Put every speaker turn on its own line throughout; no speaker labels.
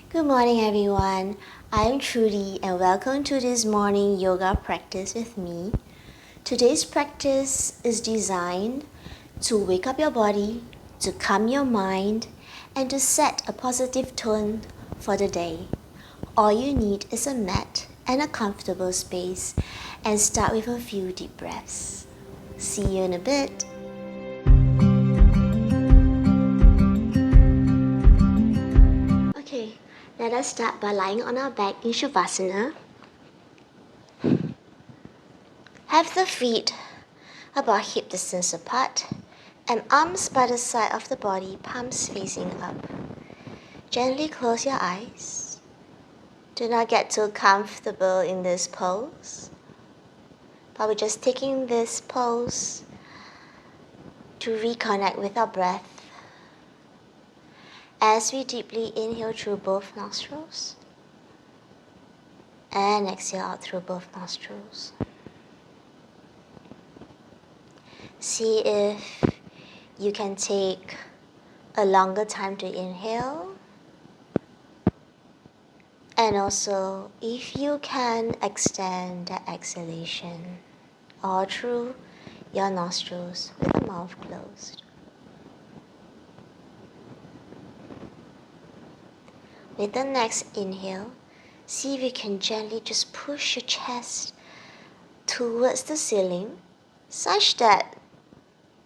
Good morning, everyone. I'm Trudy, and welcome to this morning yoga practice with me. Today's practice is designed to wake up your body, to calm your mind, and to set a positive tone for the day. All you need is a mat and a comfortable space, and start with a few deep breaths. See you in a bit. Okay, let us start by lying on our back in Shavasana. Have the feet about hip distance apart and arms by the side of the body, palms facing up. Gently close your eyes. Do not get too comfortable in this pose, but we're just taking this pose to reconnect with our breath as we deeply inhale through both nostrils and exhale out through both nostrils. See if you can take a longer time to inhale, and also if you can extend the exhalation all through your nostrils with the mouth closed. With the next inhale, see if you can gently just push your chest towards the ceiling such that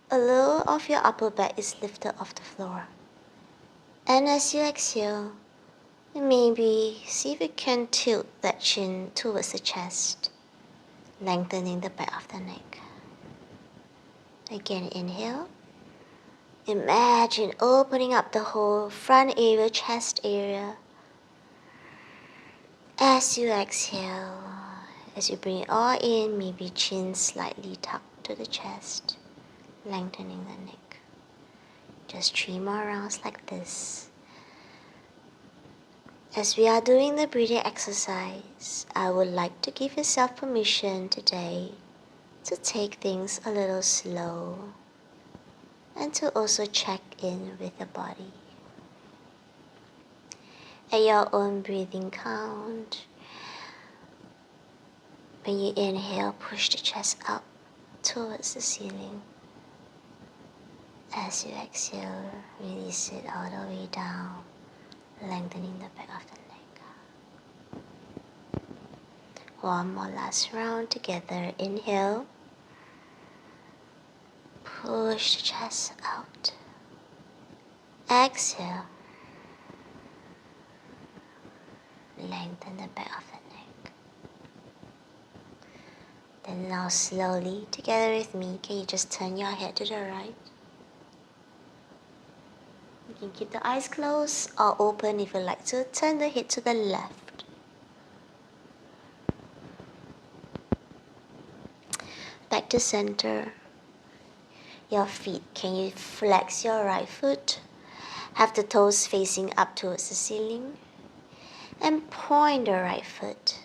a little of your upper back is lifted off the floor. And as you exhale, maybe see if you can tilt that chin towards the chest, lengthening the back of the neck. Again, inhale. Imagine opening up the whole front area, chest area. As you exhale, as you bring it all in, maybe chin slightly tucked to the chest, lengthening the neck. Just 3 more rounds like this. As we are doing the breathing exercise, I would like to give yourself permission today to take things a little slow and to also check in with the body. At your own breathing count, when you inhale, push the chest up towards the ceiling. As you exhale, release it all the way down, lengthening the back of the neck. One more last round together. Inhale. Push the chest out. Exhale. Lengthen the back of the neck. Then now slowly, together with me, can you just turn your head to the right? You can keep the eyes closed or open if you like to. Turn the head to the left. Back to center. Your feet, can you flex your right foot? Have the toes facing up towards the ceiling. And point the right foot,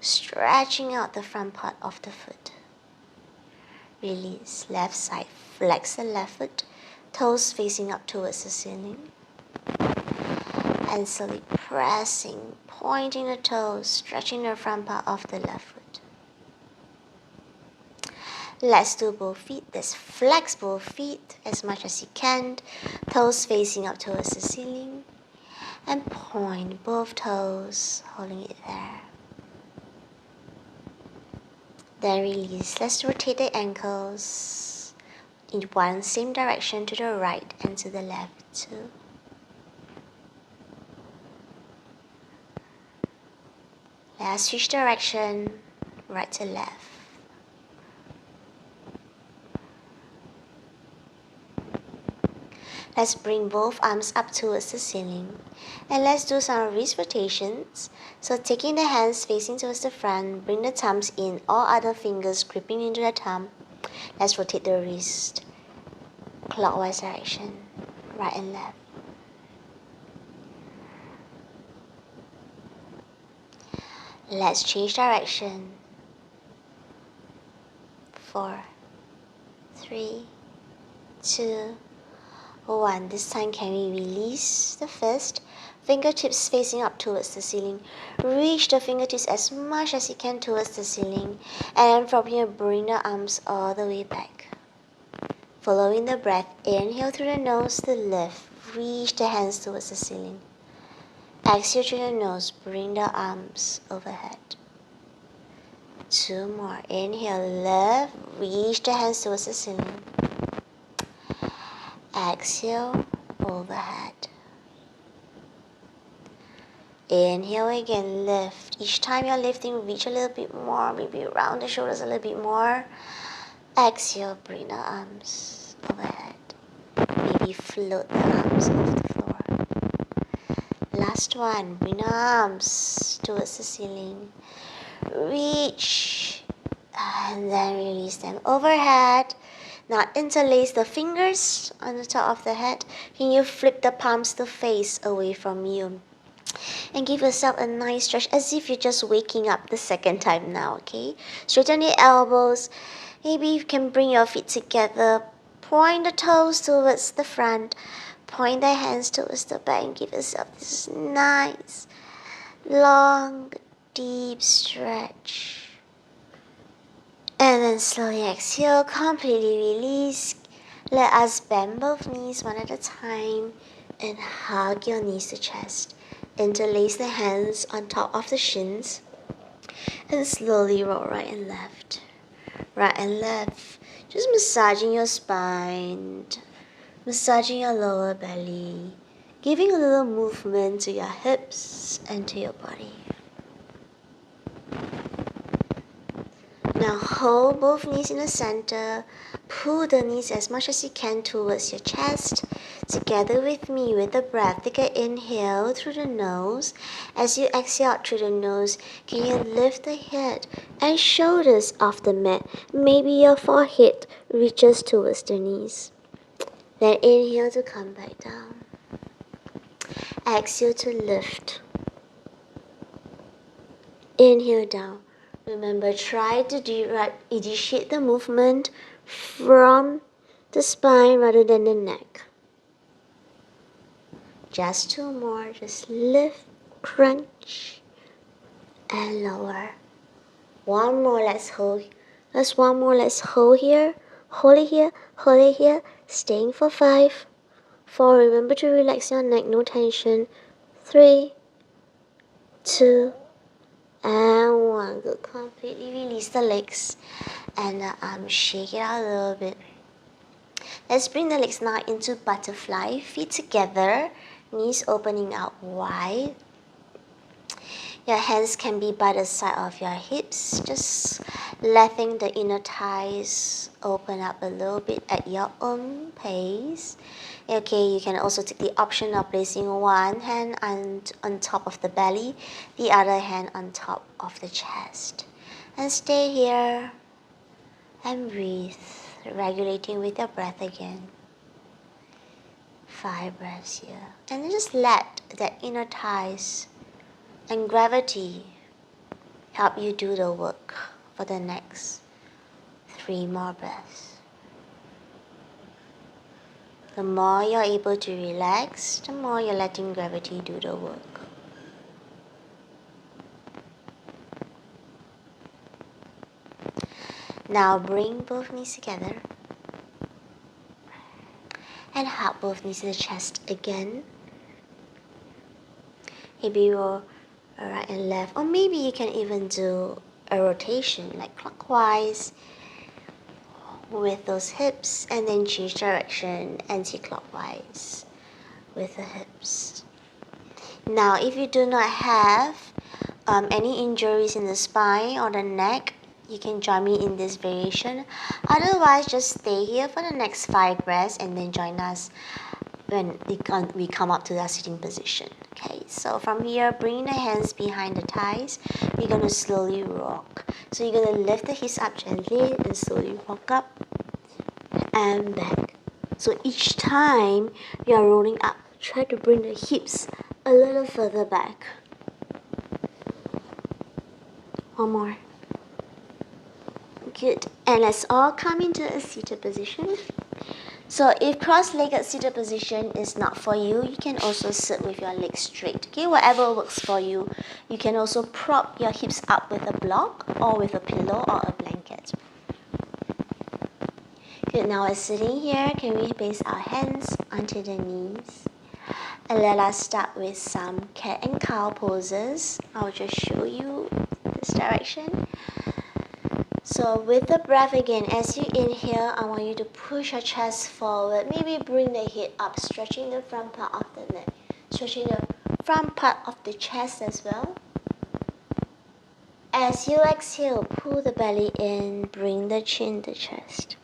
stretching out the front part of the foot. Release, left side, flex the left foot, toes facing up towards the ceiling. And slowly pressing, pointing the toes, stretching the front part of the left foot. Let's do both feet. Let's flex both feet as much as you can, toes facing up towards the ceiling. And point both toes, holding it there. Then release. Let's rotate the ankles in one same direction to the right and to the left too. Let's switch direction, right to left. Let's bring both arms up towards the ceiling. And let's do some wrist rotations. So taking the hands facing towards the front, bring the thumbs in, all other fingers gripping into the thumb. Let's rotate the wrist clockwise direction, right and left. Let's change direction. 4, 3, 2, 1. This time can we release the fist, Fingertips facing up towards the ceiling. Reach the fingertips as much as you can towards the ceiling. And from here, bring the arms all the way back. Following the breath, inhale through the nose to lift. Reach the hands towards the ceiling. Exhale through the nose, bring the arms overhead. 2 more. Inhale, lift. Reach the hands towards the ceiling. Exhale, overhead. Inhale again, lift. Each time you're lifting, reach a little bit more, maybe round the shoulders a little bit more. Exhale, bring the arms overhead. Maybe float the arms off the floor. Last one, bring the arms towards the ceiling. Reach, and then release them overhead. Now interlace the fingers on the top of the head. Can you flip the palms to face away from you? And give yourself a nice stretch as if you're just waking up the second time now, okay? Straighten the elbows. Maybe you can bring your feet together. Point the toes towards the front. Point the hands towards the back and give yourself this nice, long, deep stretch. And then slowly exhale, completely release. Let us bend both knees one at a time and hug your knees to chest. Interlace the hands on top of the shins and slowly roll right and left. Right and left. Just massaging your spine, massaging your lower belly, giving a little movement to your hips and to your body. Now hold both knees in the center. Pull the knees as much as you can towards your chest. Together with me with the breath, take an inhale through the nose. As you exhale out through the nose, can you lift the head and shoulders off the mat? Maybe your forehead reaches towards the knees. Then inhale to come back down. Exhale to lift. Inhale down. Remember, try to initiate the movement from the spine rather than the neck. Just 2 more. Just lift, crunch, and lower. 1 more. Let's hold. Let's 1 more. Let's hold here. Hold it here. Hold it here. Staying for 5. 4. Remember to relax your neck. No tension. 3, 2, and 1. Good. Completely release the legs and the arms. Shake it out a little bit. Let's bring the legs now into butterfly. Feet together. Knees opening out wide. Your hands can be by the side of your hips. Just letting the inner thighs open up a little bit at your own pace. Okay, you can also take the option of placing one hand on top of the belly, the other hand on top of the chest. And stay here and breathe, regulating with your breath again. 5 breaths here. And then just let that inner thighs and gravity help you do the work for the next 3 more breaths. The more you're able to relax, the more you're letting gravity do the work. Now bring both knees together and hug both knees to the chest again. Maybe you're right and left, or maybe you can even do a rotation like clockwise with those hips and then change direction anti-clockwise with the hips. Now if you do not have any injuries in the spine or the neck, you can join me in this variation. Otherwise, just stay here for the next 5 breaths and then join us when we come up to that sitting position. Okay, so from here, bring the hands behind the thighs. We're going to slowly rock. So you're going to lift the hips up gently and slowly rock up and back. So each time you are rolling up, try to bring the hips a little further back. 1 more. Good. And let's all come into a seated position. So if cross-legged seated position is not for you, you can also sit with your legs straight. Okay, whatever works for you. You can also prop your hips up with a block or with a pillow or a blanket. Good, now we're sitting here. Can we place our hands onto the knees? And let us start with some cat and cow poses. I'll just show you this direction. So with the breath again, as you inhale, I want you to push your chest forward. Maybe bring the head up, stretching the front part of the neck, stretching the front part of the chest as well. As you exhale, pull the belly in, bring the chin to chest.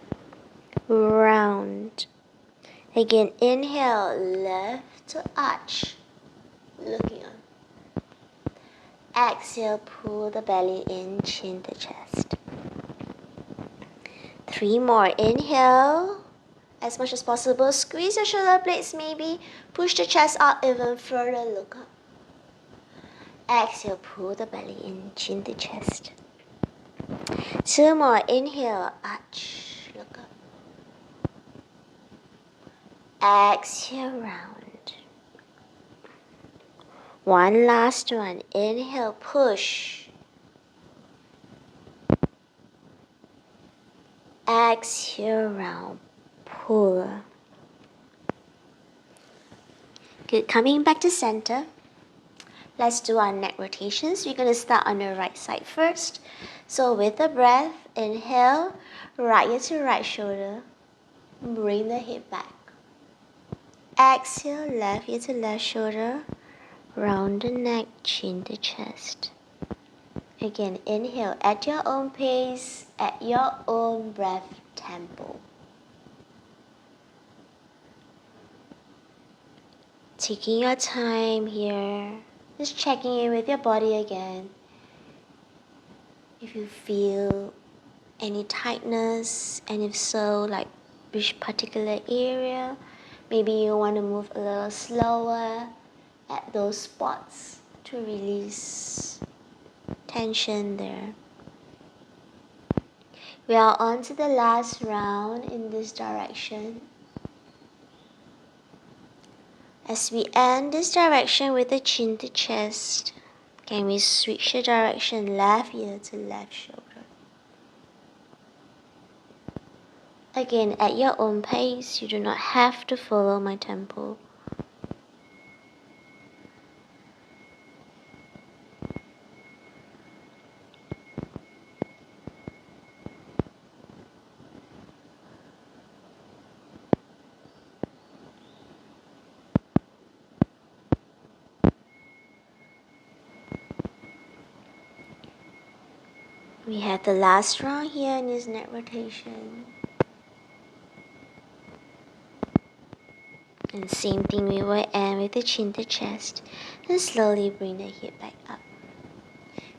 Round. Again, inhale, left to arch, looking on. Exhale, pull the belly in, chin to chest. 3 more. Inhale, as much as possible. Squeeze your shoulder blades maybe. Push the chest out even further, look up. Exhale, pull the belly in, chin to chest. 2 more. Inhale, arch, look up. Exhale, round. 1 last one. Inhale, push. Exhale, round, pull. Good, coming back to center. Let's do our neck rotations. We're going to start on the right side first. So with the breath, inhale, right ear to right shoulder. Bring the head back. Exhale, left ear to left shoulder. Round the neck, chin to chest. Again, inhale at your own pace, at your own breath tempo. Taking your time here, just checking in with your body again. If you feel any tightness, and if so, like which particular area, maybe you want to move a little slower at those spots to release tension there. We are on to the last round in this direction. As we end this direction with the chin to chest, can we switch the direction left ear to left shoulder? Again, at your own pace, you do not have to follow my tempo. We have the last round here in this neck rotation. And same thing, we will end with the chin to chest and slowly bring the head back up.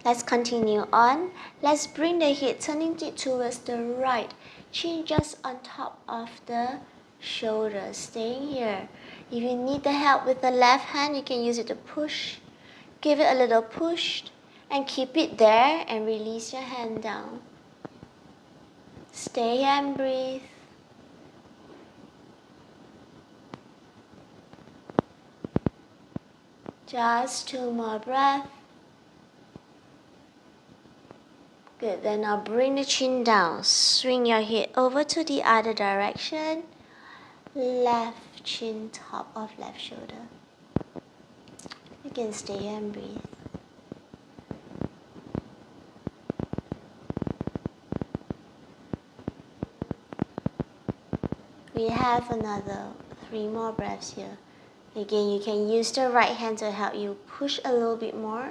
Let's continue on. Let's bring the head, turning it towards the right. Chin just on top of the shoulder, staying here. If you need the help with the left hand, you can use it to push. Give it a little push and keep it there and release your hand down. Stay here and breathe. Just 2 more breaths. Good, then now bring the chin down. Swing your head over to the other direction. Left chin, top of left shoulder. You can stay here and breathe. We have another 3 more breaths here. Again, you can use the right hand to help you push a little bit more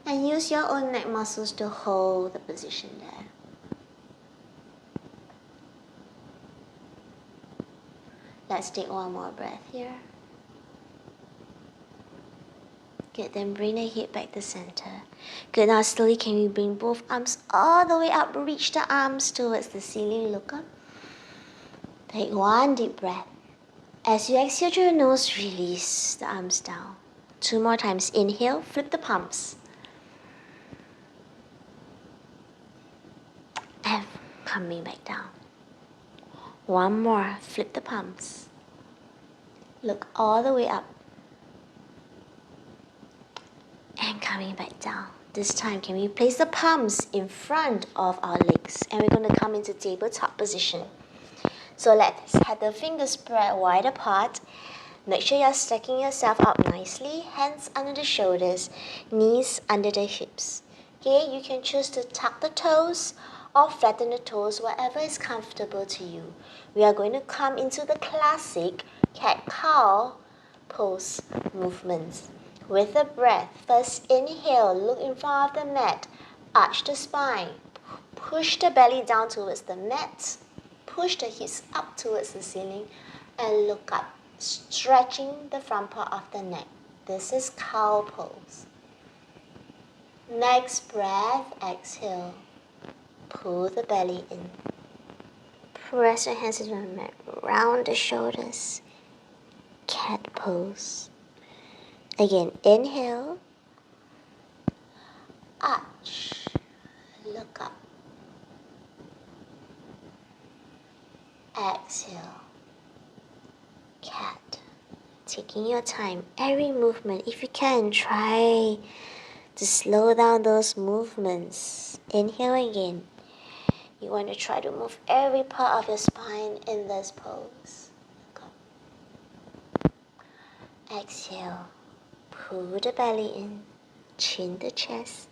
and use your own neck muscles to hold the position there. Let's take 1 more breath here. Good, then bring the head back to center. Good, now slowly can we bring both arms all the way up, reach the arms towards the ceiling, look up. Take 1 deep breath. As you exhale through your nose, release the arms down. 2 more times. Inhale, flip the palms. And coming back down. One more, flip the palms. Look all the way up. And coming back down. This time, can we place the palms in front of our legs? And we're going to come into tabletop position. So let's have the fingers spread wide apart. Make sure you're stacking yourself up nicely. Hands under the shoulders, knees under the hips. Okay, you can choose to tuck the toes or flatten the toes, whatever is comfortable to you. We are going to come into the classic cat-cow pose movements. With the breath, first inhale, look in front of the mat, arch the spine, push the belly down towards the mat, push the hips up towards the ceiling, and look up, stretching the front part of the neck. This is cow pose. Next breath, exhale, pull the belly in. Press your hands into the mat, round the shoulders, cat pose. Again, inhale, arch, look up. Exhale, cat. Taking your time, every movement, if you can, try to slow down those movements. Inhale again. You want to try to move every part of your spine in this pose. Look up. Exhale. Pull the belly in, chin the chest,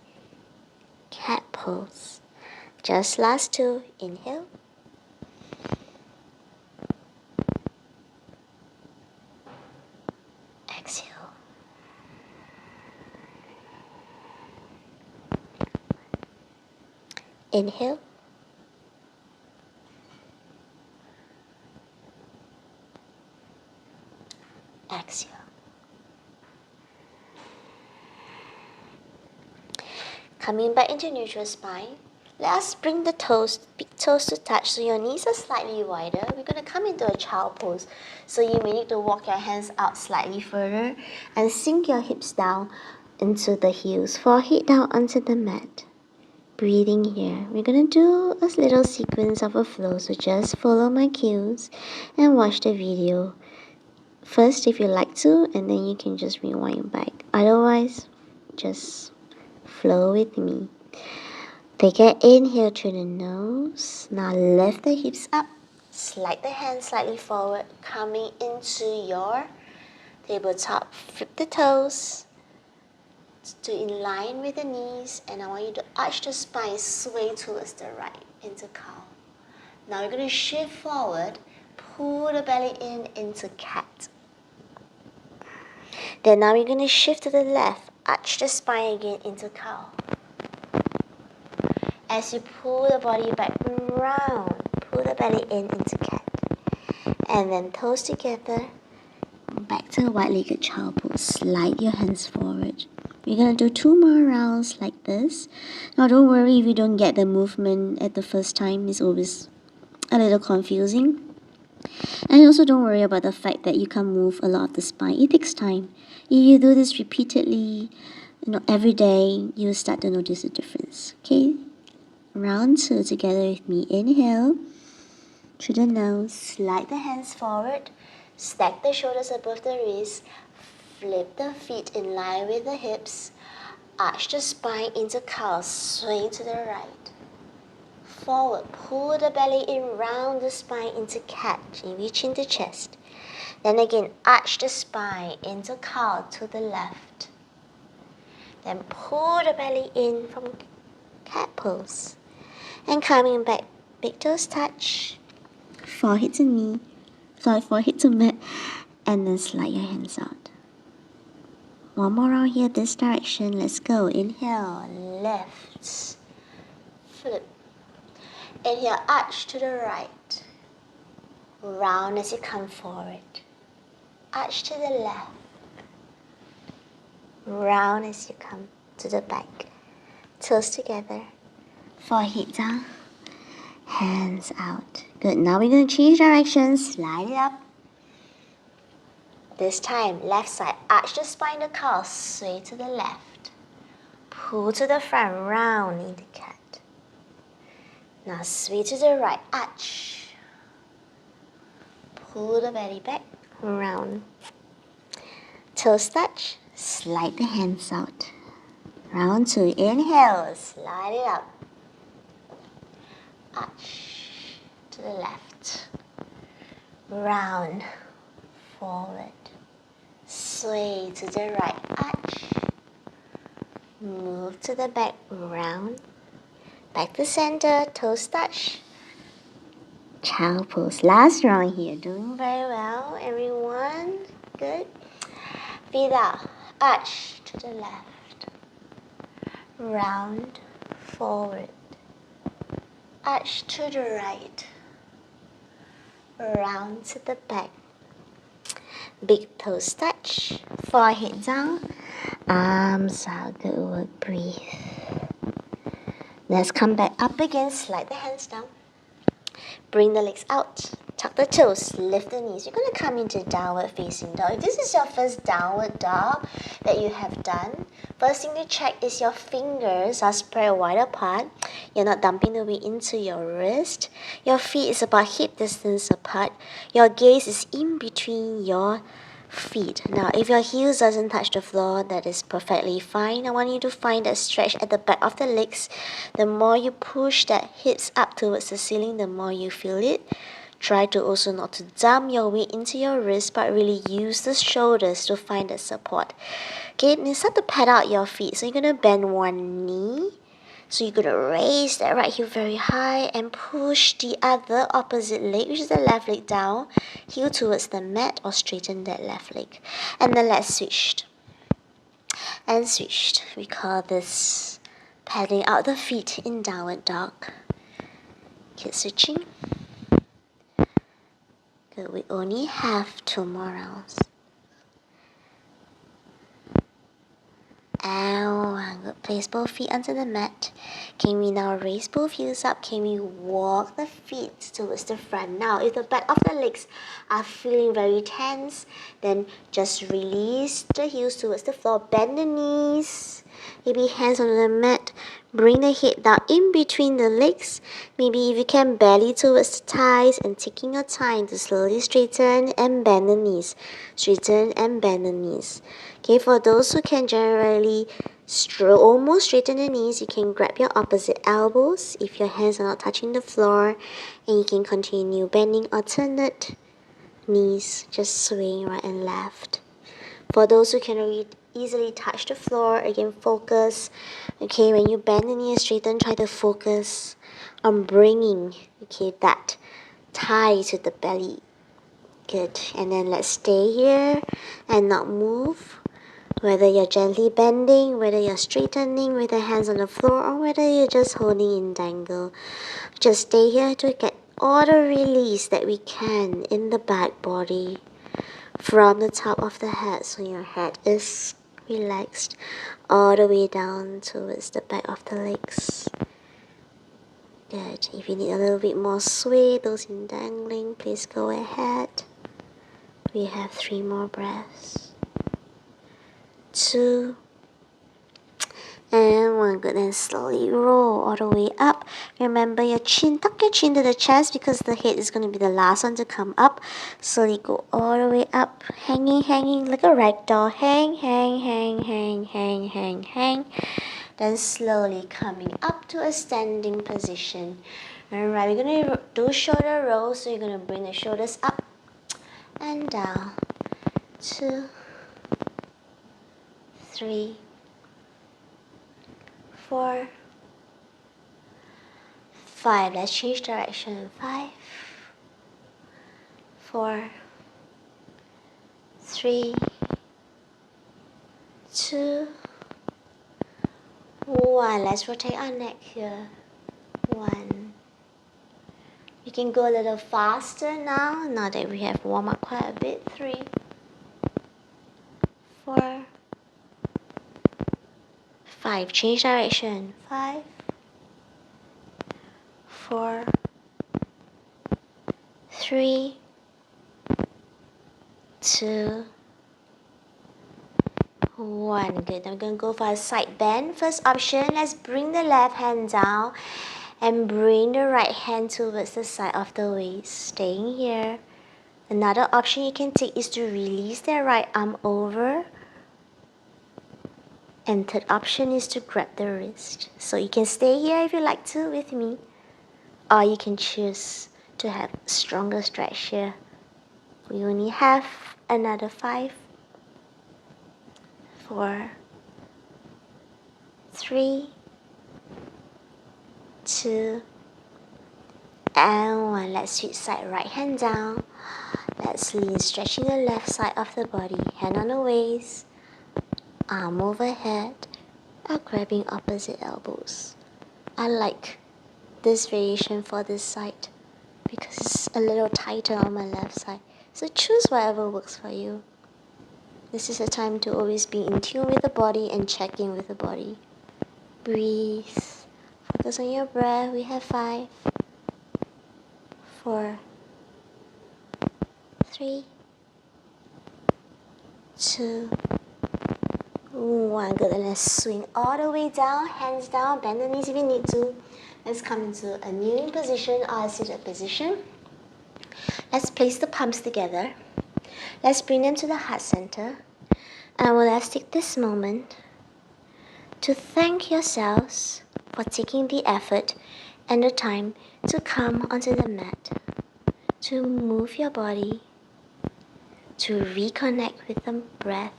cat pose. Just last two, inhale. Exhale. Inhale. Exhale. Coming back into neutral spine, let us bring the toes, big toes to touch so your knees are slightly wider. We're going to come into a child pose. So you may need to walk your hands out slightly further and sink your hips down into the heels, forehead down onto the mat. Breathing here. We're going to do a little sequence of a flow, so just follow my cues and watch the video first if you like to, and then you can just rewind back. Otherwise, just flow with me. Take an inhale through the nose. Now lift the hips up. Slide the hands slightly forward. Coming into your tabletop. Flip the toes to in line with the knees. And I want you to arch the spine, sway towards the right into cow. Now you're going to shift forward. Pull the belly in into cat. Then now we're going to shift to the left. Arch the spine again into cow. As you pull the body back round, pull the belly in into cat. And then toes together, back to a wide-legged child pose. Slide your hands forward. We're going to do 2 more rounds like this. Now don't worry if you don't get the movement at the first time. It's always a little confusing. And also don't worry about the fact that you can't move a lot of the spine. It takes time. If you do this repeatedly, every day, you'll start to notice a difference. Okay? Round 2 together with me. Inhale through the nose, slide the hands forward, stack the shoulders above the wrists, flip the feet in line with the hips, arch the spine into cow, swing to the right. Forward, pull the belly in, round the spine into cat, reaching the chest. Then again, arch the spine into cow to the left. Then pull the belly in from cat pose. And coming back, big toes touch, forehead to knee, forehead to mat, and then slide your hands out. One more round here, this direction. Let's go. Inhale, lift, flip. Inhale, arch to the right. Round as you come forward. Arch to the left. Round as you come to the back. Toes together. Forehead down. Hands out. Good. Now we're going to change directions. Slide it up. This time, left side. Arch the spine, the cow. Sway to the left. Pull to the front. Round in the cat. Now sway to the right. Arch. pull the belly back, round. Toes touch, slide the hands out. Round 2, inhale, slide it up. Arch to the left. Round, forward. Sway to the right, arch. Move to the back, round. Back to center, toes touch. Child pose. Last round here. Doing very well, everyone. Good. Feet out. Arch to the left. Round, forward. Arch to the right. Round to the back. Big toes touch. Forehead down. Arms out. Good work. Breathe. Let's come back up again. Slide the hands down. Bring the legs out. Tuck the toes. Lift the knees. You're going to come into downward facing dog. If this is your first downward dog that you have done, first thing to check is your fingers are spread wide apart. You're not dumping the weight into your wrist. Your feet is about hip distance apart. Your gaze is in between your feet. Now, if your heels doesn't touch the floor, that is perfectly fine. I want you to find that stretch at the back of the legs. The more you push that hips up towards the ceiling, the more you feel it. Try to also not to dump your weight into your wrist, but really use the shoulders to find the support. Okay, then start to pad out your feet. So you're going to bend one knee. So you're going to raise that right heel very high and push the other opposite leg, which is the left leg, down, heel towards the mat, or straighten that left leg. And then let's switch. And switched. We call this padding out the feet in downward dog. Keep switching. Good. We only have 2 more rounds. And one. Good. Place both feet onto the mat. Can we now raise both heels up? Can we walk the feet towards the front? Now, if the back of the legs are feeling very tense, then just release the heels towards the floor. Bend the knees. Maybe hands on the mat. Bring the head down in between the legs. Maybe if you can, belly towards the thighs, and taking your time to slowly straighten and bend the knees. Straighten and bend the knees. Okay, for those who can generally almost straighten the knees, you can grab your opposite elbows if your hands are not touching the floor, and you can continue bending alternate knees, just swaying right and left. For those who can easily touch the floor, again, focus. Okay, when you bend the knee and straighten, try to focus on bringing, okay, that thigh to the belly. Good. And then let's stay here and not move. Whether you're gently bending, whether you're straightening with the hands on the floor, or whether you're just holding in dangle, just stay here to get all the release that we can in the back body from the top of the head, so your head is relaxed all the way down towards the back of the legs. Good. If you need a little bit more sway, those in dangling, please go ahead. We have 3 more breaths. 2 and 1. Good. Then slowly roll all the way up. Remember your chin, tuck your chin to the chest because the head is going to be the last one to come up. Slowly go all the way up, hanging like a ragdoll. Hang. Then slowly coming up to a standing position. Alright, we're going to do shoulder rolls. So you're going to bring the shoulders up and down. 2, 3, 4, 5. Let's change direction. 5, 4, 3, 2, 1. Let's rotate our neck here. 1. We can go a little faster now that we have warmed up quite a bit. 3, 4, 5. Change direction. 5, 4, 3, 2, 1. Good. I'm going to go for a side bend. First option, let's bring the left hand down and bring the right hand towards the side of the waist. Staying here. Another option you can take is to release the right arm over. And third option is to grab the wrist. So you can stay here if you like to with me, or you can choose to have stronger stretch here. We only have another 5, 4, 3, 2, and 1. Let's switch side. Right hand down. Let's lean, stretching the left side of the body. Hand on the waist, arm overhead, or grabbing opposite elbows. I like this variation for this side because it's a little tighter on my left side. So choose whatever works for you. This is a time to always be in tune with the body and check in with the body. Breathe. Focus on your breath. We have 5, 4, 3, 2, 1. Good. And let's swing all the way down. Hands down. Bend the knees if you need to. Let's come into a kneeling position or a seated position. Let's place the palms together. Let's bring them to the heart center. And let's take this moment to thank yourselves for taking the effort and the time to come onto the mat, to move your body, to reconnect with the breath,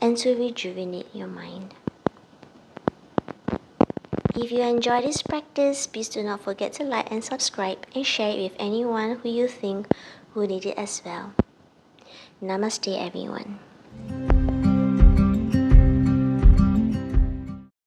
and to rejuvenate your mind. If you enjoy this practice, please do not forget to like and subscribe and share it with anyone who you think will need it as well. Namaste, everyone.